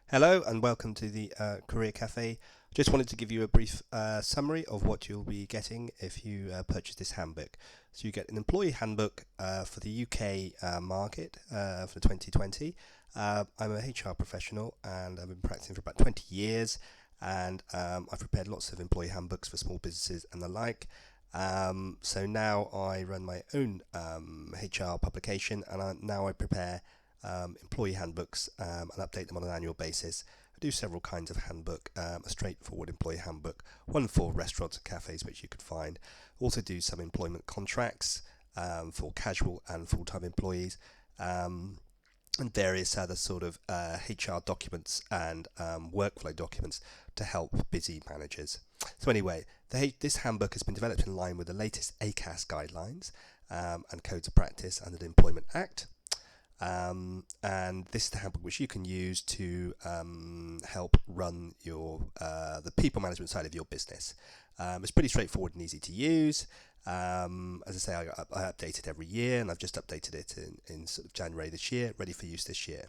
Hello and welcome to the Career Cafe. Just wanted to give you a brief summary of what you'll be getting if you purchase this handbook. So you get an employee handbook for the UK market for 2020. I'm a HR professional and I've been practicing for about 20 years, and I've prepared lots of employee handbooks for small businesses and the like. So now I run my own HR publication, and now I prepare employee handbooks and update them on an annual basis. I do several kinds of handbook, a straightforward employee handbook, one for restaurants and cafes, which you could find. Also do some employment contracts for casual and full-time employees, and various other sort of HR documents and workflow documents to help busy managers. So anyway, this handbook has been developed in line with the latest ACAS guidelines and codes of practice under the Employment Act. And this is the handbook which you can use to help run your the people management side of your business. It's pretty straightforward and easy to use. As I say, I update it every year, and I've just updated it in sort of January this year, ready for use this year.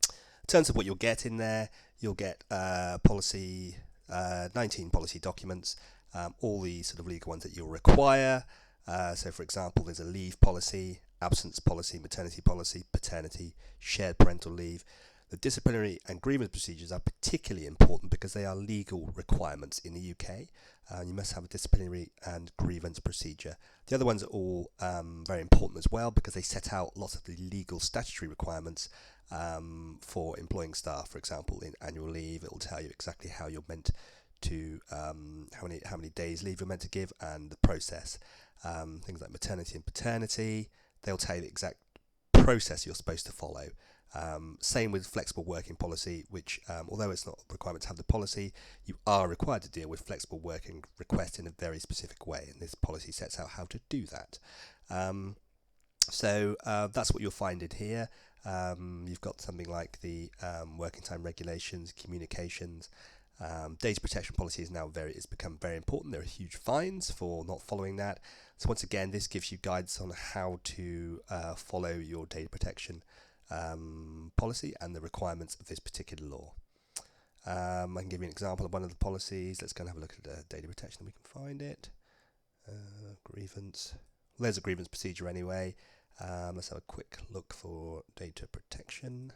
In terms of what you'll get in there, you'll get 19 policy documents, all the sort of legal ones that you'll require. So for example, there's a leave policy, absence policy, maternity policy, paternity, shared parental leave. The disciplinary and grievance procedures are particularly important because they are legal requirements in the UK. You must have a disciplinary and grievance procedure. The other ones are all very important as well because they set out lots of the legal statutory requirements for employing staff. For example, in annual leave, it will tell you exactly how you're meant to, how many days leave you're meant to give, and the process. Things like maternity and paternity, they'll tell you the exact process you're supposed to follow. Same with flexible working policy, which although it's not a requirement to have the policy, you are required to deal with flexible working requests in a very specific way, and this policy sets out how to do that. So that's what you'll find in here. You've got something like the working time regulations, communications. Data protection policy is now it's become very important. There are huge fines for not following that. So once again, this gives you guidance on how to follow your data protection policy and the requirements of this particular law. I can give you an example of one of the policies. Let's go and have a look at the data protection. We can find it. Grievance. Well, there's a grievance procedure anyway. Let's have a quick look for data protection.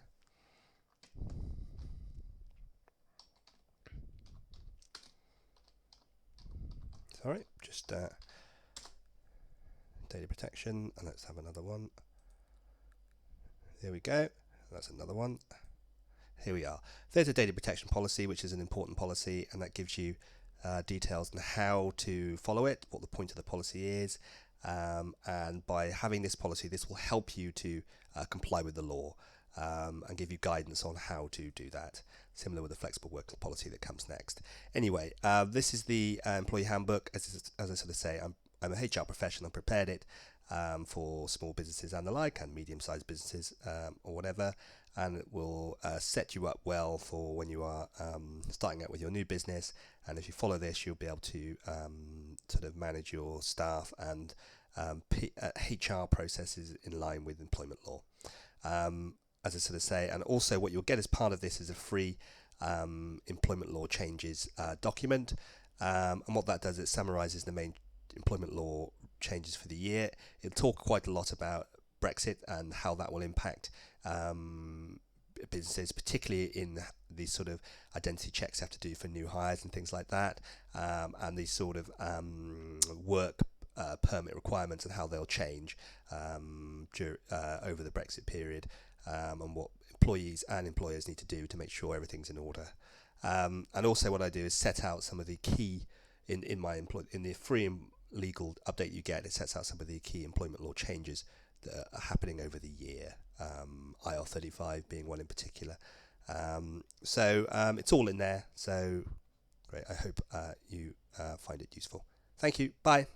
Sorry, just data protection, and let's have another one. There we go. That's another one. Here we are. There's a data protection policy, which is an important policy, and that gives you details on how to follow it, what the point of the policy is, and by having this policy, this will help you to comply with the law and give you guidance on how to do that, similar with the flexible work policy that comes next. Anyway, this is the employee handbook. As I sort of say, I'm a HR professional and prepared it for small businesses and the like, and medium-sized businesses or whatever, and it will set you up well for when you are starting out with your new business. And if you follow this, you'll be able to sort of manage your staff and HR processes in line with employment law. As I sort of say, and also what you'll get as part of this is a free employment law changes document, and what that does, it summarizes the main employment law changes for the year. It'll talk quite a lot about Brexit and how that will impact businesses, particularly in these sort of identity checks you have to do for new hires and things like that, and these sort of work permit requirements and how they'll change over the Brexit period, and what employees and employers need to do to make sure everything's in order. And also what I do is set out some of the key, in the free legal update you get, it sets out some of the key employment law changes that are happening over the year, IR35 being one in particular. So it's all in there. So great. I hope you find it useful. Thank you. Bye.